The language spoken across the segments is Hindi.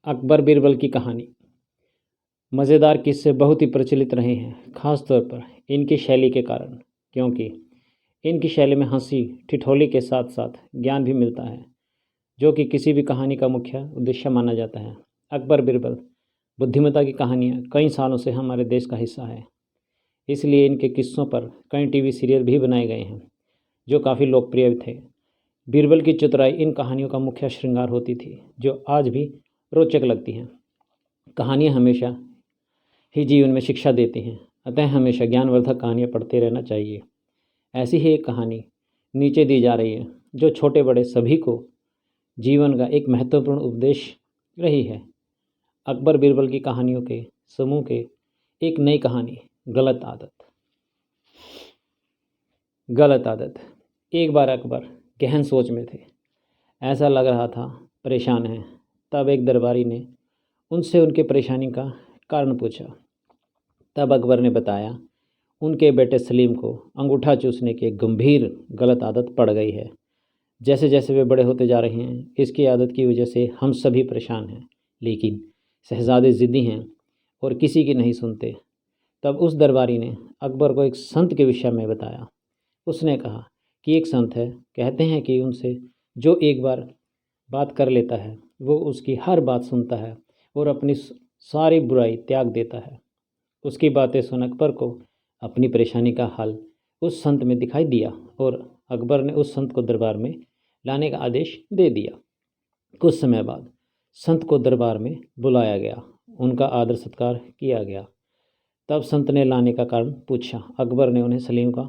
अकबर बीरबल की कहानी। मज़ेदार किस्से बहुत ही प्रचलित रहे हैं, ख़ास तौर पर इनकी शैली के कारण, क्योंकि इनकी शैली में हंसी ठिठोली के साथ साथ ज्ञान भी मिलता है, जो कि किसी भी कहानी का मुख्य उद्देश्य माना जाता है। अकबर बीरबल बुद्धिमत्ता की कहानियाँ कई सालों से हमारे देश का हिस्सा है, इसलिए इनके किस्सों पर कई टीवी सीरियल भी बनाए गए हैं, जो काफ़ी लोकप्रिय थे। बीरबल की चतुराई इन कहानियों का मुख्य श्रृंगार होती थी, जो आज भी रोचक लगती हैं। कहानियाँ हमेशा ही जीवन में शिक्षा देती हैं, अतः हमेशा ज्ञानवर्धक कहानियाँ पढ़ते रहना चाहिए। ऐसी ही एक कहानी नीचे दी जा रही है, जो छोटे बड़े सभी को जीवन का एक महत्वपूर्ण उपदेश रही है। अकबर बीरबल की कहानियों के समूह के एक नई कहानी, गलत आदत। गलत आदत। एक बार अकबर गहन सोच में थे, ऐसा लग रहा था परेशान हैं। तब एक दरबारी ने उनसे उनके परेशानी का कारण पूछा। तब अकबर ने बताया, उनके बेटे सलीम को अंगूठा चूसने की एक गंभीर गलत आदत पड़ गई है। जैसे जैसे वे बड़े होते जा रहे हैं, इसकी आदत की वजह से हम सभी परेशान हैं, लेकिन शहजादे ज़िद्दी हैं और किसी की नहीं सुनते। तब उस दरबारी ने अकबर को एक संत के विषय में बताया। उसने कहा कि एक संत है, कहते हैं कि उनसे जो एक बार बात कर लेता है, वो उसकी हर बात सुनता है और अपनी सारी बुराई त्याग देता है। उसकी बातें सुन अकबर को अपनी परेशानी का हल उस संत में दिखाई दिया और अकबर ने उस संत को दरबार में लाने का आदेश दे दिया। कुछ समय बाद संत को दरबार में बुलाया गया, उनका आदर सत्कार किया गया। तब संत ने लाने का कारण पूछा। अकबर ने उन्हें सलीम का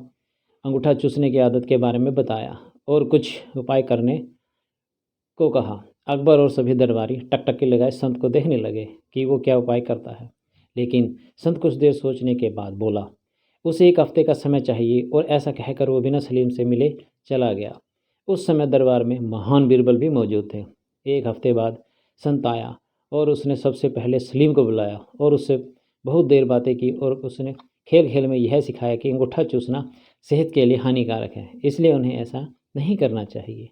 अंगूठा चूसने की आदत के बारे में बताया और कुछ उपाय करने को कहा। अकबर और सभी दरबारी टकटकी लगाए संत को देखने लगे कि वो क्या उपाय करता है, लेकिन संत कुछ देर सोचने के बाद बोला, उसे एक हफ्ते का समय चाहिए, और ऐसा कहकर वो बिना सलीम से मिले चला गया। उस समय दरबार में महान बीरबल भी मौजूद थे। एक हफ्ते बाद संत आया और उसने सबसे पहले सलीम को बुलाया और उससे बहुत देर बातें की और उसने खेल खेल में यह सिखाया कि अंगूठा चूसना सेहत के लिए हानिकारक है, इसलिए उन्हें ऐसा नहीं करना चाहिए।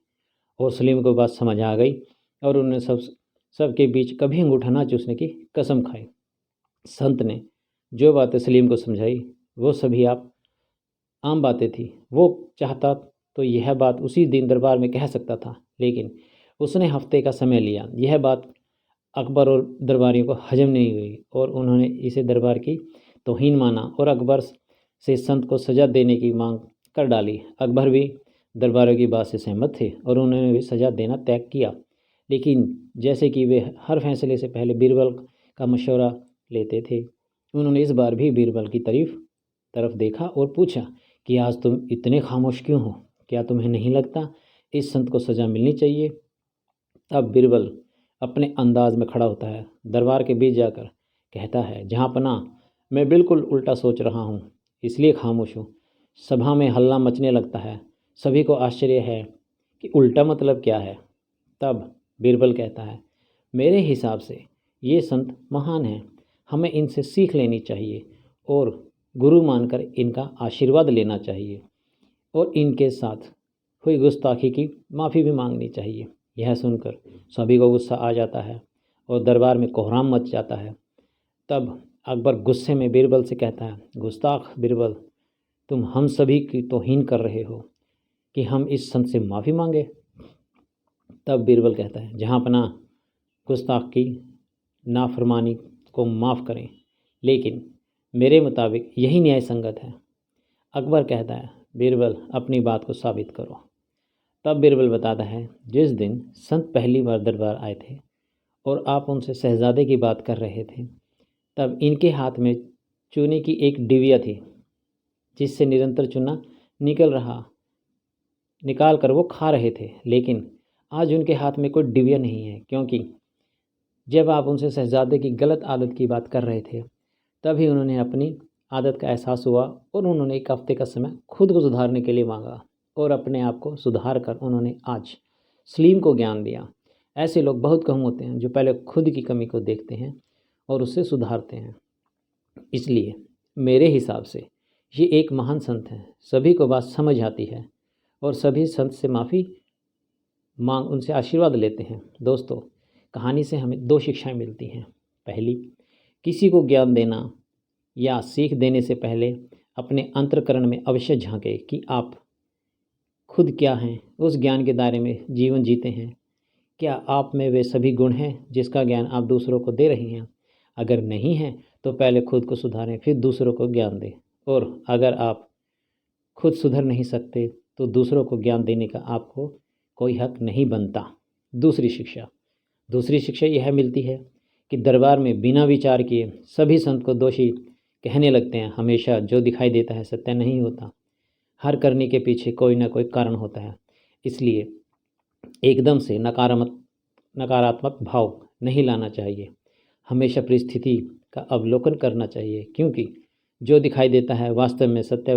और सलीम को बात समझ आ गई और उन्होंने सबके बीच कभी अंगूठा ना चूसने की कसम खाई। संत ने जो बातें सलीम को समझाई वो सभी आम बातें थी। वो चाहता तो यह बात उसी दिन दरबार में कह सकता था, लेकिन उसने हफ्ते का समय लिया। यह बात अकबर और दरबारियों को हजम नहीं हुई और उन्होंने इसे दरबार की तौहीन माना और अकबर से संत को सज़ा देने की मांग कर डाली। अकबर भी दरबारियों की बात से सहमत थे और उन्होंने भी सज़ा देना तय किया, लेकिन जैसे कि वे हर फैसले से पहले बीरबल का मशवरा लेते थे, उन्होंने इस बार भी बीरबल की तरफ देखा और पूछा कि आज तुम इतने खामोश क्यों हो? क्या तुम्हें नहीं लगता इस संत को सज़ा मिलनी चाहिए? तब बीरबल अपने अंदाज में खड़ा होता है, दरबार के बीच जाकर कहता है, जहाँ पना मैं बिल्कुल उल्टा सोच रहा हूँ, इसलिए खामोश हूँ। सभा में हल्ला मचने लगता है। सभी को आश्चर्य है कि उल्टा मतलब क्या है। तब बीरबल कहता है, मेरे हिसाब से ये संत महान हैं, हमें इनसे सीख लेनी चाहिए और गुरु मानकर इनका आशीर्वाद लेना चाहिए और इनके साथ हुई गुस्ताखी की माफ़ी भी मांगनी चाहिए। यह सुनकर सभी को गुस्सा आ जाता है और दरबार में कोहराम मच जाता है। तब अकबर गुस्से में बीरबल से कहता है, गुस्ताख बीरबल, तुम हम सभी की तौहीन कर रहे हो कि हम इस संत से माफ़ी मांगे। तब बीरबल कहता है, जहाँ पनाह गुस्ताख की नाफरमानी को माफ़ करें, लेकिन मेरे मुताबिक यही न्याय संगत है। अकबर कहता है, बीरबल अपनी बात को साबित करो। तब बीरबल बताता है, जिस दिन संत पहली बार दरबार आए थे और आप उनसे शहजादे की बात कर रहे थे, तब इनके हाथ में चूने की एक डिबिया थी, जिससे निरंतर चूना निकाल कर वो खा रहे थे। लेकिन आज उनके हाथ में कोई डिबिया नहीं है, क्योंकि जब आप उनसे शहजादे की गलत आदत की बात कर रहे थे, तभी उन्होंने अपनी आदत का एहसास हुआ और उन्होंने एक हफ्ते का समय खुद को सुधारने के लिए मांगा और अपने आप को सुधार कर उन्होंने आज सलीम को ज्ञान दिया। ऐसे लोग बहुत कम होते हैं जो पहले खुद की कमी को देखते हैं और उससे सुधारते हैं। इसलिए मेरे हिसाब से ये एक महान संत हैं। सभी को बात समझ आती है और सभी संत से माफ़ी मांग उनसे आशीर्वाद लेते हैं। दोस्तों, कहानी से हमें दो शिक्षाएं मिलती हैं। पहली, किसी को ज्ञान देना या सीख देने से पहले अपने अंतःकरण में अवश्य झांकें कि आप खुद क्या हैं, उस ज्ञान के दायरे में जीवन जीते हैं। क्या आप में वे सभी गुण हैं जिसका ज्ञान आप दूसरों को दे रही हैं? अगर नहीं है तो पहले खुद को सुधारें, फिर दूसरों को ज्ञान दें। और अगर आप खुद सुधर नहीं सकते तो दूसरों को ज्ञान देने का आपको कोई हक नहीं बनता। दूसरी शिक्षा यह मिलती है कि दरबार में बिना विचार किए सभी संत को दोषी कहने लगते हैं। हमेशा जो दिखाई देता है सत्य नहीं होता। हर करने के पीछे कोई ना कोई कारण होता है। इसलिए एकदम से नकारात्मक भाव नहीं लाना चाहिए। हमेशा परिस्थिति का अवलोकन करना चाहिए, क्योंकि जो दिखाई देता है वास्तव में सत्य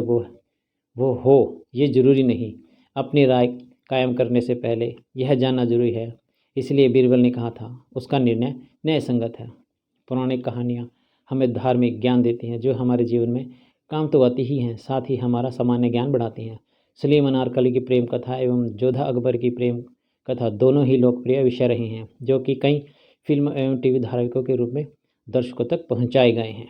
वो हो ये ज़रूरी नहीं। अपनी राय कायम करने से पहले यह जानना जरूरी है। इसलिए बीरबल ने कहा था उसका निर्णय न्यायसंगत है। पौराणिक कहानियाँ हमें धार्मिक ज्ञान देती हैं जो हमारे जीवन में काम तो आती ही हैं, साथ ही हमारा सामान्य ज्ञान बढ़ाती हैं। सलीम अनारकली की प्रेम कथा एवं जोधा अकबर की प्रेम कथा दोनों ही लोकप्रिय विषय रही हैं, जो कि कई फिल्म एवं टीवी धारावाहिकों के रूप में दर्शकों तक पहुंचाए गए हैं।